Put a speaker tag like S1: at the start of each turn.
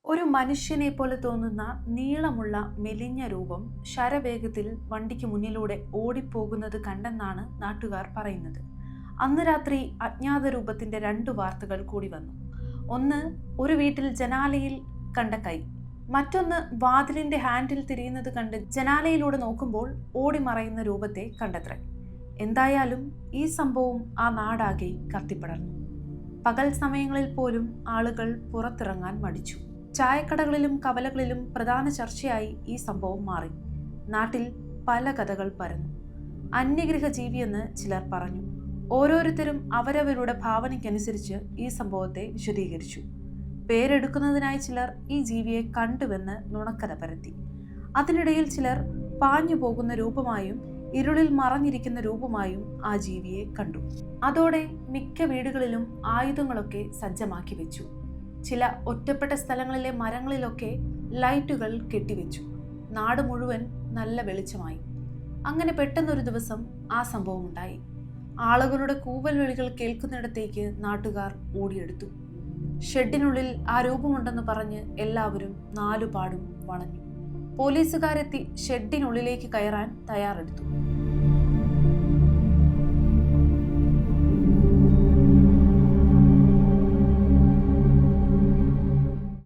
S1: ഒരു മനുഷ്യനെ പോലെ തോന്നുന്ന നീളമുള്ള മെലിഞ്ഞ രൂപം ശരവേഗത്തിൽ വണ്ടിക്ക് മുന്നിലൂടെ ഓടിപ്പോകുന്നത് കണ്ടെന്നാണ് നാട്ടുകാർ പറയുന്നത്. അന്ന് രാത്രി അജ്ഞാത രൂപത്തിന്റെ 2 വാർത്തകൾ കൂടി വന്നു. ഒന്ന്, ഒരു വീട്ടിൽ ജനാലയിൽ കണ്ട കൈ. മറ്റൊന്ന്, വാതിലിന്റെ ഹാൻഡിൽ തിരിയുന്നത് കണ്ട് ജനാലയിലൂടെ നോക്കുമ്പോൾ ഓടിമറയുന്ന രൂപത്തെ കണ്ടത്രേ. എന്തായാലും ഈ സംഭവം ആ നാടാകെ കത്തിപ്പടർന്നു. പകൽ സമയങ്ങളിൽ പോലും ആളുകൾ പുറത്തിറങ്ങാൻ മടിച്ചു. ചായക്കടകളിലും കവലകളിലും പ്രധാന ചർച്ചയായി ഈ സംഭവം മാറി. നാട്ടിൽ പല കഥകൾ പരന്നു. അന്യഗ്രഹ ജീവിയെന്ന് ചിലർ പറഞ്ഞു. ഓരോരുത്തരും അവരവരുടെ ഭാവനയ്ക്കനുസരിച്ച് ഈ സംഭവത്തെ വിശദീകരിച്ചു. പേരെടുക്കുന്നതിനായി ചിലർ ഈ ജീവിയെ കണ്ടുവെന്ന് നുണക്കഥ പരത്തി. അതിനിടയിൽ ചിലർ പാഞ്ഞു പോകുന്ന രൂപമായും ഇരുളിൽ മറഞ്ഞിരിക്കുന്ന രൂപമായും ആ ജീവിയെ കണ്ടു. അതോടെ മിക്ക വീടുകളിലും ആയുധങ്ങളൊക്കെ സജ്ജമാക്കി വെച്ചു. ചില ഒറ്റപ്പെട്ട സ്ഥലങ്ങളിലെ മരങ്ങളിലൊക്കെ ലൈറ്റുകൾ കെട്ടിവെച്ചു. നാട് മുഴുവൻ നല്ല വെളിച്ചമായി. അങ്ങനെ പെട്ടെന്നൊരു ദിവസം ആ സംഭവം ഉണ്ടായി. ആളുകളുടെ കൂവൽ വിളികൾ കേൾക്കുന്നിടത്തേക്ക് നാട്ടുകാർ ഓടിയെടുത്തു. ഷെഡിനുള്ളിൽ ആ രൂപമുണ്ടെന്ന് പറഞ്ഞ് എല്ലാവരും നാലുപാടും വളഞ്ഞു. പോലീസുകാരെത്തി ഷെഡിനുള്ളിലേക്ക് കയറാൻ തയ്യാറെടുത്തു.